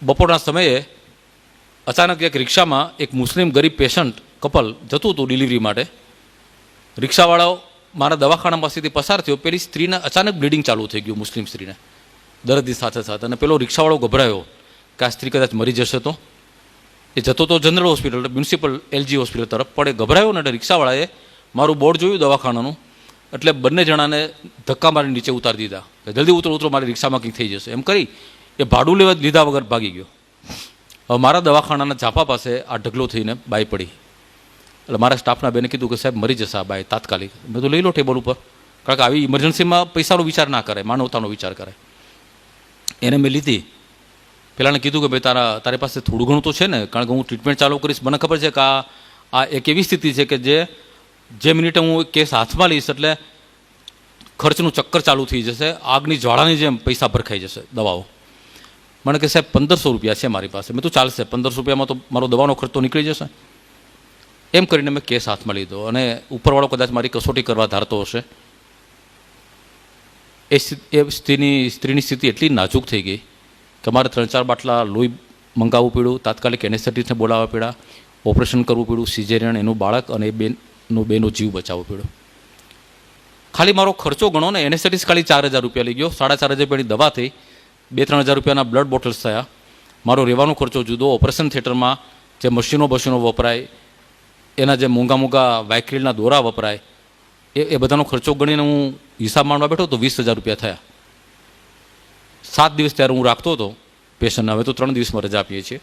બપોરના સમયે અચાનક એક રિક્ષામાં એક મુસ્લિમ ગરીબ પેશન્ટ કપલ જતું હતું ડિલિવરી માટે. રિક્ષાવાળાઓ મારા દવાખાના પાસેથી પસાર થયો. પેલી સ્ત્રીને અચાનક બ્લીડિંગ ચાલુ થઈ ગયું, મુસ્લિમ સ્ત્રીને દર્દની સાથે સાથે. અને પેલો રિક્ષાવાળો ગભરાયો કે આ સ્ત્રી કદાચ મરી જશે તો. એ જતો તો general hospital, municipal LG hospital તરફ, પણ એ ગભરાયો ને એટલે રિક્ષાવાળાએ મારું બોર્ડ જોયું દવાખાનાનું, એટલે બંને જણાને ધક્કા મારી નીચે ઉતારી દીધા કે જલ્દી ઉતરો ઉતરો, મારી રિક્ષામાં કંઈક થઈ જશે. એમ કરી એ ભાડું લેવા લીધા વગર ભાગી ગયો. હવે મારા દવાખાનાના ઝાપા પાસે આ ઢગલો થઈને બાઈ પડી. એટલે મારા સ્ટાફના બેને કીધું કે સાહેબ મરી જશે આ બાઈ તાત્કાલિક. મેં તો લઈ લો ટેબલ ઉપર, કારણ કે આવી ઇમરજન્સીમાં પૈસાનો વિચાર ના કરાય, માનવતાનો વિચાર કરાય. એને મેં લીધી. પેલાને કીધું કે ભાઈ તારી પાસે થોડું ઘણું તો છે ને, કારણ કે હું ટ્રીટમેન્ટ ચાલુ કરીશ. મને ખબર છે કે આ એક એવી સ્થિતિ છે કે જે મિનિટે હું કેસ હાથમાં લઈશ એટલે ખર્ચનું ચક્કર ચાલુ થઈ જશે, આગની જ્વાળાની જેમ પૈસા ભરખાઈ જશે. દવાઓ મને કે સાહેબ 1500 રૂપિયા છે મારી પાસે. મેં તો ચાલશે, 1500 રૂપિયામાં તો મારો દવાનો ખર્ચ તો નીકળી જશે. એમ કરીને મેં કેસ હાથમાં લીધો. અને ઉપરવાળો કદાચ મારી કસોટી કરવા ધારતો હશે. એ સ્ત્રીની સ્થિતિ એટલી નાજુક થઈ ગઈ કે મારે 3-4 બાટલા લોહી મંગાવવું પડ્યું, તાત્કાલિક એનેસ્થેટિસ્ટને બોલાવવા પડ્યા, ઓપરેશન કરવું પડ્યું, સિઝેરિયન, એનું બાળક અને બેનો જીવ બચાવવો પડ્યો. ખાલી મારો ખર્ચો ગણો ને, એનેસ્થેટિસ્ટ ખાલી 4000 રૂપિયા લઈ ગયો. 4500 રૂપિયાની દવા થઈ, 2-3 હજાર રૂપિયાના બ્લડ બોટલ્સ થયા. મારો રહેવાનો ખર્ચો જુદો, ઓપરેશન થિયેટરમાં જે મશીનો વપરાય, એના જે મોંઘા વાયક્રિલના દોરા વપરાય, એ બધાનો ખર્ચો ગણીને હું હિસાબ માંડવા બેઠો તો 20000 રૂપિયા થયા. 7 દિવસ ત્યારે હું રાખતો હતો પેશન્ટને. હવે તો 3 દિવસમાં રજા આપીએ છીએ.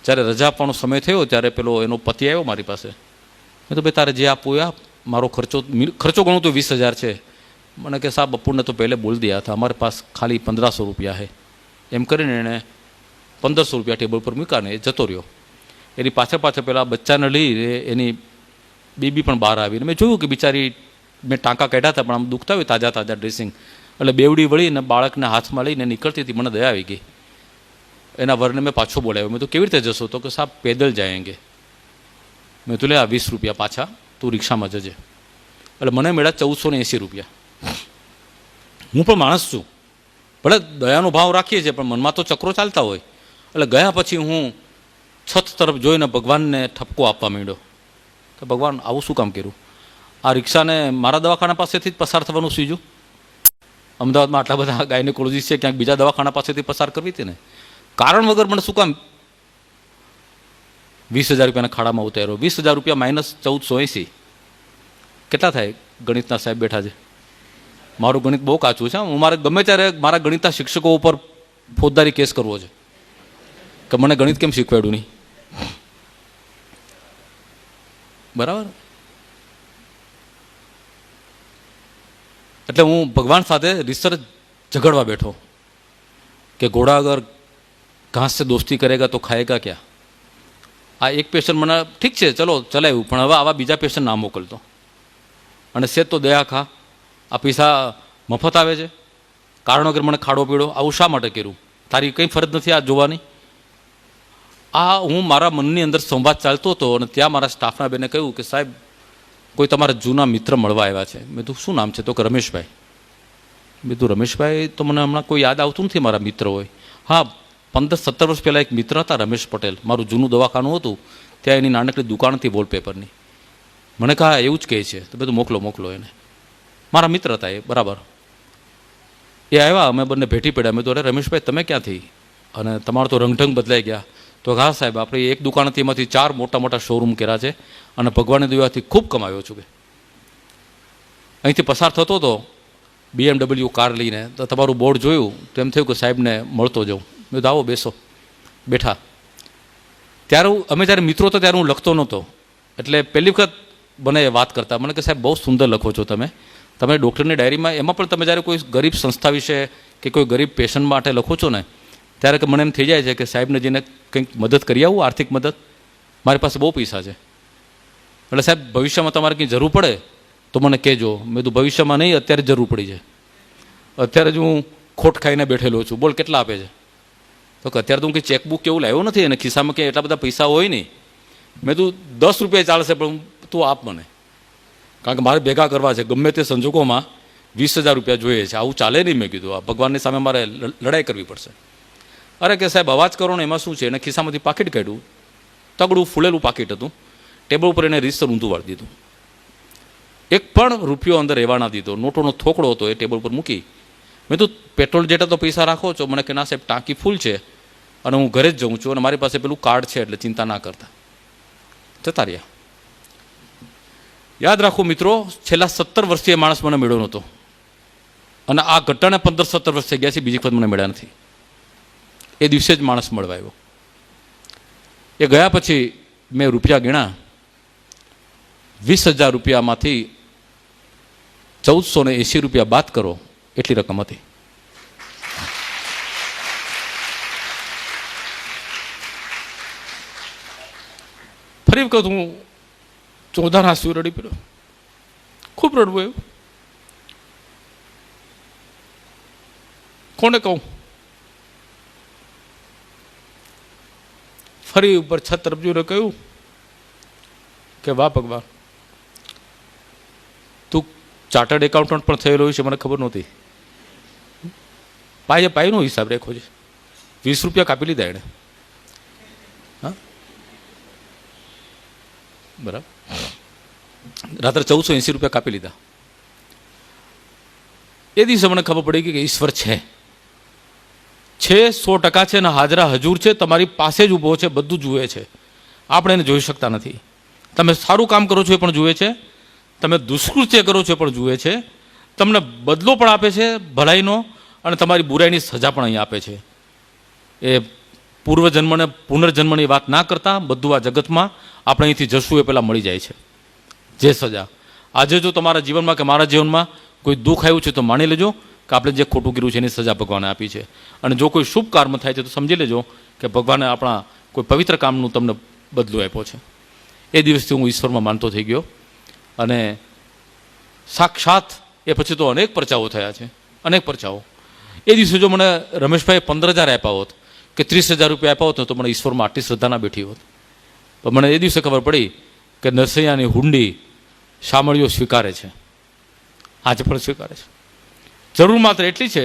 જ્યારે રજા આપવાનો સમય થયો ત્યારે પેલો એનો પતિ આવ્યો મારી પાસે. મેં તો ભાઈ તારે જે આપવું એ આપ, મારો ખર્ચો ગણું તો 20000 છે. મને કે સાહેબ બપોરને તો પહેલે બોલ દિયા હતા, અમારે પાસ ખાલી 1500 રૂપિયા હે. એમ કરીને એણે 1500 રૂપિયા ટેબલ પર મૂક્યા ને એ જતો રહ્યો. એની પાછળ પેલા બચ્ચાને લઈ એની બેબી પણ બહાર આવીને મેં જોયું કે બિચારી, મેં ટાંકા કાઢ્યા હતા પણ આમ દુખતા હોય, તાજા ડ્રેસિંગ, એટલે બેવડી વળીને બાળકને હાથમાં લઈને નીકળતી હતી. મને દયા આવી ગઈ. એના વરને મેં પાછો બોલાવ્યો. મેં તો કેવી રીતે જશો? તો કે સાહેબ પેદલ જાયેંગે. મેં તો લે આ 20 રૂપિયા પાછા, તું રિક્ષામાં જજે. એટલે મને મળ્યા 1480 રૂપિયા. હું પણ માણસ છું, ભલે દયાનો ભાવ રાખીએ છીએ, પણ મનમાં તો ચક્રો ચાલતા હોય. એટલે ગયા પછી હું છત તરફ જોઈને ભગવાનને ઠપકો આપવા માંડ્યો કે ભગવાન આવું શું કામ કર્યું? આ રિક્ષાને મારા દવાખાના પાસેથી જ પસાર થવાનું સૂઝ્યું? અમદાવાદમાં આટલા બધા ગાયનેકોલોજીસ્ટ છે, ક્યાંક બીજા દવાખાના પાસેથી પસાર કરવી હતી ને. કારણ વગર મને શું કામ 20000 રૂપિયાના ખાડામાં ઉતાર્યો? 20000 રૂપિયા માઇનસ 1480 કેટલા થાય? ગણિતના સાહેબ બેઠા છે. મારું ગણિત બહુ કાચું છે. હું મારે ગમે ત્યારે મારા ગણિતના શિક્ષકો ઉપર ફોજદારી કેસ કરવો છે કે મને ગણિત કેમ શીખવાડ્યું નહીં. બરાબર? એટલે હું ભગવાન સાથે રિસર્ચ ઝઘડવા બેઠો કે ઘોડા અગર ઘાસ સે દોસ્તી કરેગા તો ખાએગા ક્યાં. આ એક પેશન્ટ મને ઠીક છે, ચલો ચલાવ્યું, પણ હવે આવા બીજા પેશન્ટ ના મોકલતો. અને સેજ તો દયા ખા, આ પૈસા મફત આવે છે, કારણ વગર મને ખાડો પીડો, આવું શા માટે કર્યું? તારી કંઈ ફરજ નથી આ જોવાની. આ હું મારા મનની અંદર સંવાદ ચાલતો હતો. અને ત્યાં મારા સ્ટાફના બેને કહ્યું કે સાહેબ કોઈ તમારા જૂના મિત્ર મળવા આવ્યા છે. મેં તો શું નામ છે? તો કે રમેશભાઈ. મેં તો રમેશભાઈ તો મને હમણાં કોઈ યાદ આવતું નથી મારા મિત્ર હોય. હા, 15-17 વર્ષ પહેલાં એક મિત્ર હતા રમેશ પટેલ, મારું જૂનું દવાખાનું હતું ત્યાં એની નાનકડી દુકાન હતી વોલપેપરની. મને કહા એવું જ કહે છે. તો બધું મોકલો એને. મારા મિત્ર હતા એ, બરાબર. એ આવ્યા, અમે બંને ભેટી પડ્યા. મેં તો અરે રમેશભાઈ તમે ક્યાંથી? અને તમારો તો રંગઢંગ બદલાઈ ગયા. તો હા સાહેબ, આપણે એક દુકાન હતી, એમાંથી 4 મોટા શોરૂમ કર્યા છે અને ભગવાનની દયાથી ખૂબ કમાયો છું. કે અહીંથી પસાર થતો હતો BMW કાર લઈને, તો તમારું બોર્ડ જોયું તો એમ થયું કે સાહેબને મળતો જાઉં. મેં તો આવો બેસો. બેઠા. ત્યારે અમે જ્યારે મિત્રો હતા ત્યારે હું લખતો નહોતો. એટલે પહેલી વખત મને એ વાત કરતા, મને કે સાહેબ બહુ સુંદર લખો છો તમે ડૉક્ટરની ડાયરીમાં, એમાં પણ તમે જ્યારે કોઈ ગરીબ સંસ્થા વિશે કે કોઈ ગરીબ પેશન્ટ માટે લખો છો ને, ત્યારે કે મને એમ થઈ જાય છે કે સાહેબને જઈને કંઈક મદદ કરી આવું, આર્થિક મદદ. મારી પાસે બહુ પૈસા છે, એટલે સાહેબ ભવિષ્યમાં તમારે કંઈ જરૂર પડે તો મને કહેજો. મેં તો ભવિષ્યમાં નહીં, અત્યારે જરૂર પડી છે. અત્યારે જ હું ખોટ ખાઈને બેઠેલો છું. બોલ કેટલા આપે છે? તો કે અત્યારે તો હું કંઈ ચેકબુક કેવું લાવ્યો નથી અને ખિસ્સામાં કંઈ એટલા બધા પૈસા હોય નહીં. મેં તું 10 રૂપિયા ચાલશે પણ તું આપ મને, કારણ કે મારે ભેગા કરવા છે. ગમે તે સંજોગોમાં 20000 રૂપિયા જોઈએ છે. આવું ચાલે નહીં. મેં કીધું આ ભગવાનની સામે મારે લડાઈ કરવી પડશે. અરે કે સાહેબ અવાજ કરો ને એમાં શું છે, એને ખિસ્સામાંથી પાકીટ કાઢ્યું, તગડું ફૂલેલું પાકીટ હતું, ટેબલ ઉપર એને રીતસર ઊંધું વાળી દીધું, એક પણ રૂપિયો અંદર રહેવા ના દીધો, નોટોનો થોકડો હતો એ ટેબલ ઉપર મૂકી. મેં તો પેટ્રોલ જેટલા તો પૈસા રાખો છો? મને કે ના સાહેબ ટાંકી ફૂલ છે અને હું ઘરે જ જઉં છું અને મારી પાસે પેલું કાર્ડ છે એટલે ચિંતા ના કરતા. જતા રહ્યા. યાદ રાખો મિત્રો, છેલ્લા 17 વર્ષથી એ માણસ મને મળ્યો નહોતો અને આ ઘટનાને 15-17 વર્ષ થઈ ગયા છે, બીજી વખત મને મળ્યા નથી. એ દિવસે જ માણસ મળવા આવ્યો. એ ગયા પછી મેં રૂપિયા ગણ્યા, 20,000 રૂપિયામાંથી 1480 રૂપિયા બાદ કરો એટલી રકમ હતી. ફરી વખત હું ચોધાના આંસુ રડી પડ્યો, ખૂબ રડવું એવું. કોને કહું? ફરી ઉપર છત તરફ જોઈને કહ્યું કે વાહ ભગવાન, તું ચાર્ટર્ડ એકાઉન્ટન્ટ પણ થયેલો છે, મને ખબર નહોતી. પાઈનો હિસાબ રેખો છે. 20 રૂપિયા કાપી લીધા એણે. હા બરાબર, રાત્રે 1480 રૂપિયા કાપી લીધા. એ દિવસે મને ખબર પડી કે ઈશ્વર છે 100% છે ને હાજરા હજુર છે, તમારી પાસે જ ઊભો છે, બધું જુએ છે, આપણે એને જોઈ શકતા નથી. તમે સારું કામ કરો છો એ પણ જુએ છે, તમે દુષ્કૃત્ય કરો છો એ પણ જુએ છે, તમને બદલો પણ આપે છે ભલાઈનો અને તમારી બુરાઈની સજા પણ અહીં આપે છે. એ પૂર્વજન્મને પુનર્જન્મની વાત ના કરતા, બધું આ જગતમાં આપણે અહીંથી જશું એ પહેલાં મળી જાય છે જે સજા. આજે જો તમારા જીવનમાં કે મારા જીવનમાં કોઈ દુઃખ આવ્યું છે તો માની લેજો કે આપણે જે ખોટું કર્યું છે એની સજા ભગવાને આપી છે. અને જો કોઈ શુભ કર્મ થાય છે તો સમજી લેજો કે ભગવાને આપણા કોઈ પવિત્ર કામનું તમને બદલો આપ્યો છે. એ દિવસથી હું ઈશ્વરમાં માનતો થઈ ગયો અને સાક્ષાત એ પછી તો અનેક પરચાઓ થયા છે, અનેક પરચાઓ. એ દિવસે જો મને રમેશભાઈ 15,000 આપ્યા હોત કે 30,000 રૂપિયા આપ્યા હોત તો મને ઈશ્વરમાં આટલી શ્રદ્ધા ના બેઠી હોત. પણ મને એ દિવસે ખબર પડી કે નરસૈયાની હુંડી શામળીઓ સ્વીકારે છે, આજે પણ સ્વીકારે છે. જરૂર માત્ર એટલી છે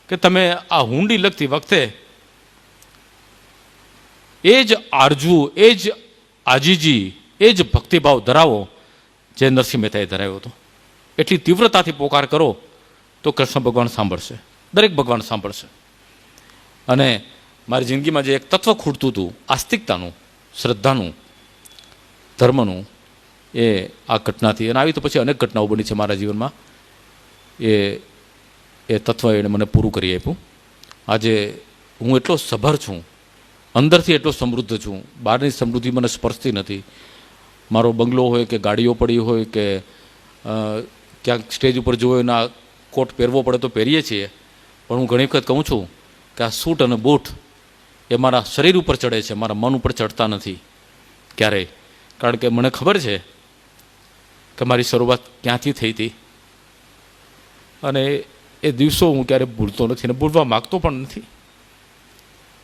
કે તમે આ હુંડી લખતી વખતે એ જ આરજુ, એ જ આજીજી, એ જ ભક્તિભાવ ધરાવો જે નરસિંહ મહેતાએ ધરાવ્યો હતો. એટલી તીવ્રતાથી પોકાર કરો તો કૃષ્ણ ભગવાન સાંભળશે, દરેક ભગવાન સાંભળશે. અને મારી જિંદગીમાં જે એક તત્વ ખૂટતું હતું, આસ્તિકતાનું, શ્રદ્ધાનું, ધર્મનું, એ આ ઘટનાથી, અને આવી તો પછી અનેક ઘટનાઓ બની છે મારા જીવનમાં, એ તત્વ એણે મને પૂરું કરી આપ્યું. આજે હું એટલો સભર છું, અંદરથી એટલો સમૃદ્ધ છું, બહારની સમૃદ્ધિ મને સ્પર્શતી નથી. મારો બંગલો હોય કે ગાડીઓ પડી હોય કે ક્યાંક સ્ટેજ ઉપર જોયો એના કોટ પહેરવો પડે તો પહેરીએ છીએ, પણ હું ઘણી વખત કહું છું કે આ સૂટ અને બૂટ એ મારા શરીર ઉપર ચડે છે, મારા મન ઉપર ચડતા નથી ક્યારેય. કારણ કે મને ખબર છે કે મારી શરૂઆત ક્યાંથી થઈ હતી અને એ દિવસો હું ક્યારેય ભૂલતો નથી અને ભૂલવા માગતો પણ નથી.